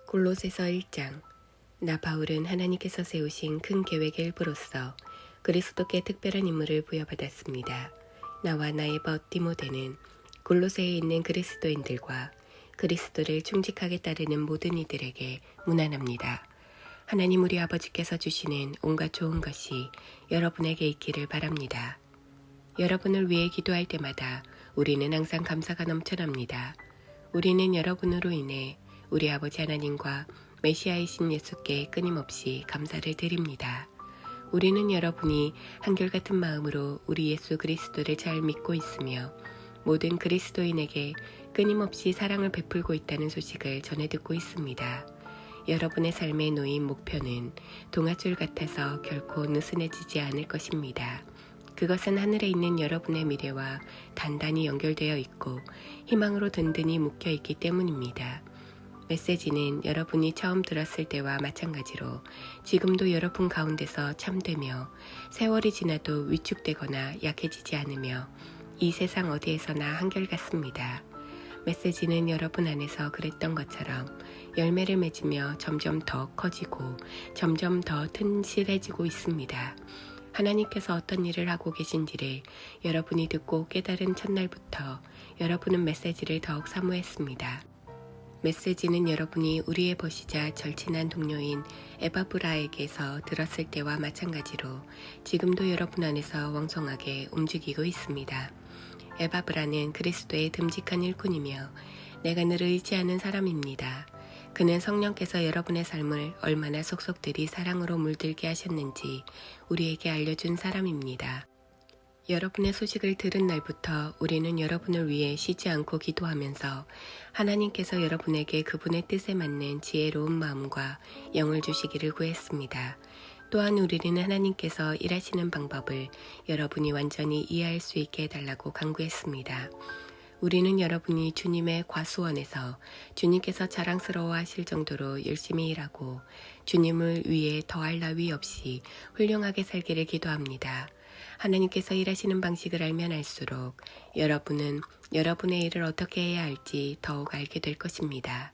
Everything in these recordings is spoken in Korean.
골로새서 1장. 나 바울은 하나님께서 세우신 큰 계획의 일부로서 그리스도께 특별한 임무를 부여받았습니다. 나와 나의 벗 디모데는 골로새에 있는 그리스도인들과 그리스도를 충직하게 따르는 모든 이들에게 문안합니다. 하나님 우리 아버지께서 주시는 온갖 좋은 것이 여러분에게 있기를 바랍니다. 여러분을 위해 기도할 때마다 우리는 항상 감사가 넘쳐납니다. 우리는 여러분으로 인해 우리 아버지 하나님과 메시아이신 예수께 끊임없이 감사를 드립니다. 우리는 여러분이 한결같은 마음으로 우리 예수 그리스도를 잘 믿고 있으며 모든 그리스도인에게 끊임없이 사랑을 베풀고 있다는 소식을 전해 듣고 있습니다. 여러분의 삶에 놓인 목표는 동아줄 같아서 결코 느슨해지지 않을 것입니다. 그것은 하늘에 있는 여러분의 미래와 단단히 연결되어 있고 희망으로 든든히 묶여 있기 때문입니다. 메시지는 여러분이 처음 들었을 때와 마찬가지로 지금도 여러분 가운데서 참되며 세월이 지나도 위축되거나 약해지지 않으며 이 세상 어디에서나 한결같습니다. 메시지는 여러분 안에서 그랬던 것처럼 열매를 맺으며 점점 더 커지고 점점 더 튼실해지고 있습니다. 하나님께서 어떤 일을 하고 계신지를 여러분이 듣고 깨달은 첫날부터 여러분은 메시지를 더욱 사모했습니다. 메시지는 여러분이 우리의 벗이자 절친한 동료인 에바브라에게서 들었을 때와 마찬가지로 지금도 여러분 안에서 왕성하게 움직이고 있습니다. 에바브라는 그리스도의 듬직한 일꾼이며 내가 늘 의지하는 사람입니다. 그는 성령께서 여러분의 삶을 얼마나 속속들이 사랑으로 물들게 하셨는지 우리에게 알려준 사람입니다. 여러분의 소식을 들은 날부터 우리는 여러분을 위해 쉬지 않고 기도하면서 하나님께서 여러분에게 그분의 뜻에 맞는 지혜로운 마음과 영을 주시기를 구했습니다. 또한 우리는 하나님께서 일하시는 방법을 여러분이 완전히 이해할 수 있게 해달라고 간구했습니다. 우리는 여러분이 주님의 과수원에서 주님께서 자랑스러워하실 정도로 열심히 일하고 주님을 위해 더할 나위 없이 훌륭하게 살기를 기도합니다. 하나님께서 일하시는 방식을 알면 알수록 여러분은 여러분의 일을 어떻게 해야 할지 더욱 알게 될 것입니다.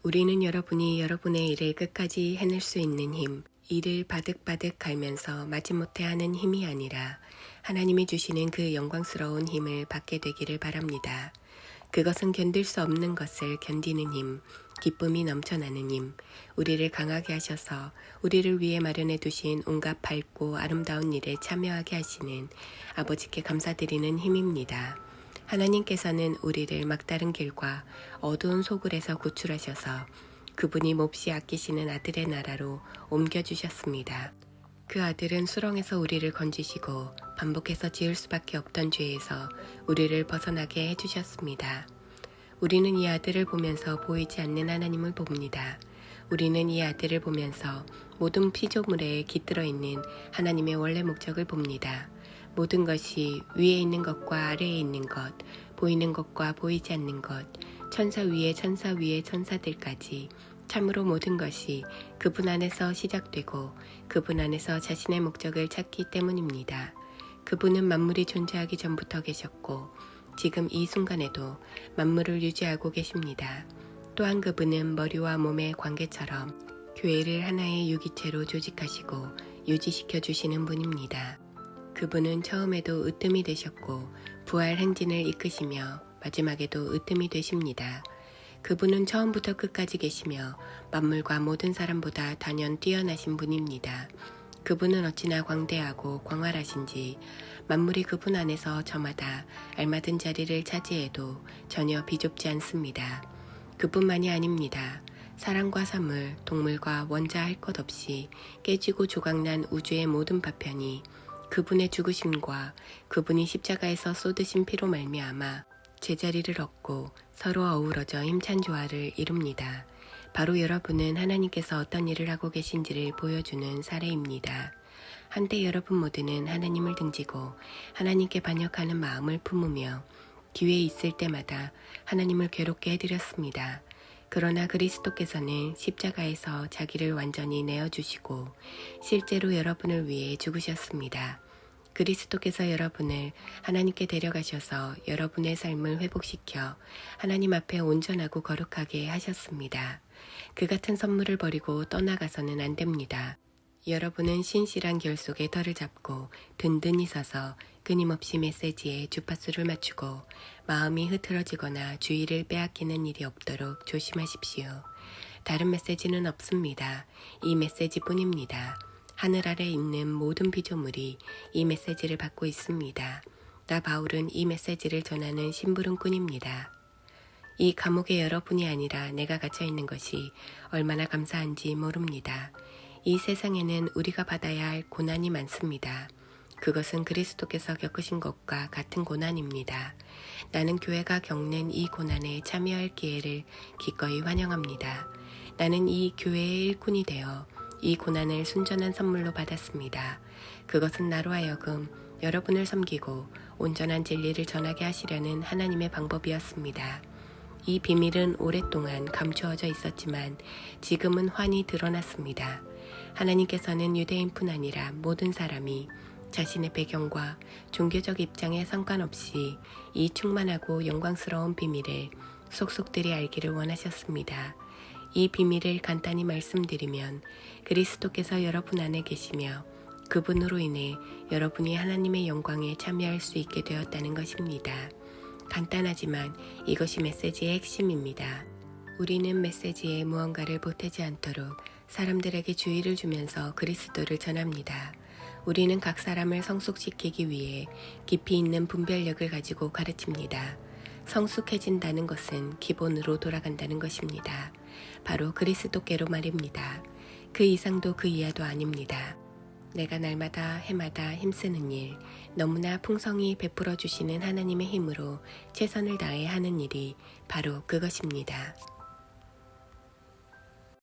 우리는 여러분이 여러분의 일을 끝까지 해낼 수 있는 힘, 일을 바득바득 갈면서 마지못해 하는 힘이 아니라 하나님이 주시는 그 영광스러운 힘을 받게 되기를 바랍니다. 그것은 견딜 수 없는 것을 견디는 힘, 기쁨이 넘쳐나는 힘, 우리를 강하게 하셔서 우리를 위해 마련해 두신 온갖 밝고 아름다운 일에 참여하게 하시는 아버지께 감사드리는 힘입니다. 하나님께서는 우리를 막다른 길과 어두운 소굴에서 구출하셔서 그분이 몹시 아끼시는 아들의 나라로 옮겨주셨습니다. 그 아들은 수렁에서 우리를 건지시고 반복해서 지을 수밖에 없던 죄에서 우리를 벗어나게 해주셨습니다. 우리는 이 아들을 보면서 보이지 않는 하나님을 봅니다. 우리는 이 아들을 보면서 모든 피조물에 깃들어 있는 하나님의 원래 목적을 봅니다. 모든 것이 위에 있는 것과 아래에 있는 것, 보이는 것과 보이지 않는 것, 천사 위에 천사들까지 참으로 모든 것이 그분 안에서 시작되고 그분 안에서 자신의 목적을 찾기 때문입니다. 그분은 만물이 존재하기 전부터 계셨고 지금 이 순간에도 만물을 유지하고 계십니다. 또한 그분은 머리와 몸의 관계처럼 교회를 하나의 유기체로 조직하시고 유지시켜 주시는 분입니다. 그분은 처음에도 으뜸이 되셨고 부활 행진을 이끄시며 마지막에도 으뜸이 되십니다. 그분은 처음부터 끝까지 계시며 만물과 모든 사람보다 단연 뛰어나신 분입니다. 그분은 어찌나 광대하고 광활하신지 만물이 그분 안에서 저마다 알맞은 자리를 차지해도 전혀 비좁지 않습니다. 그뿐만이 아닙니다. 사람과 사물, 동물과 원자 할 것 없이 깨지고 조각난 우주의 모든 파편이 그분의 죽으심과 그분이 십자가에서 쏟으신 피로 말미암아 제자리를 얻고 서로 어우러져 힘찬 조화를 이룹니다. 바로 여러분은 하나님께서 어떤 일을 하고 계신지를 보여주는 사례입니다. 한때 여러분 모두는 하나님을 등지고 하나님께 반역하는 마음을 품으며 기회 있을 때마다 하나님을 괴롭게 해드렸습니다. 그러나 그리스도께서는 십자가에서 자기를 완전히 내어주시고 실제로 여러분을 위해 죽으셨습니다. 그리스도께서 여러분을 하나님께 데려가셔서 여러분의 삶을 회복시켜 하나님 앞에 온전하고 거룩하게 하셨습니다. 그 같은 선물을 버리고 떠나가서는 안 됩니다. 여러분은 신실한 결속에 털을 잡고 든든히 서서 끊임없이 메시지에 주파수를 맞추고 마음이 흐트러지거나 주의를 빼앗기는 일이 없도록 조심하십시오. 다른 메시지는 없습니다. 이 메시지뿐입니다. 하늘 아래 있는 모든 피조물이 이 메시지를 받고 있습니다. 나 바울은 이 메시지를 전하는 심부름꾼입니다. 이 감옥에 여러분이 아니라 내가 갇혀 있는 것이 얼마나 감사한지 모릅니다. 이 세상에는 우리가 받아야 할 고난이 많습니다. 그것은 그리스도께서 겪으신 것과 같은 고난입니다. 나는 교회가 겪는 이 고난에 참여할 기회를 기꺼이 환영합니다. 나는 이 교회의 일꾼이 되어 이 고난을 순전한 선물로 받았습니다. 그것은 나로 하여금 여러분을 섬기고 온전한 진리를 전하게 하시려는 하나님의 방법이었습니다. 이 비밀은 오랫동안 감추어져 있었지만 지금은 환히 드러났습니다. 하나님께서는 유대인뿐 아니라 모든 사람이 자신의 배경과 종교적 입장에 상관없이 이 충만하고 영광스러운 비밀을 속속들이 알기를 원하셨습니다. 이 비밀을 간단히 말씀드리면 그리스도께서 여러분 안에 계시며 그분으로 인해 여러분이 하나님의 영광에 참여할 수 있게 되었다는 것입니다. 간단하지만 이것이 메시지의 핵심입니다. 우리는 메시지에 무언가를 보태지 않도록 사람들에게 주의를 주면서 그리스도를 전합니다. 우리는 각 사람을 성숙시키기 위해 깊이 있는 분별력을 가지고 가르칩니다. 성숙해진다는 것은 기본으로 돌아간다는 것입니다. 바로 그리스도께로 말입니다. 그 이상도 그 이하도 아닙니다. 내가 날마다 해마다 힘쓰는 일, 너무나 풍성히 베풀어 주시는 하나님의 힘으로 최선을 다해 하는 일이 바로 그것입니다.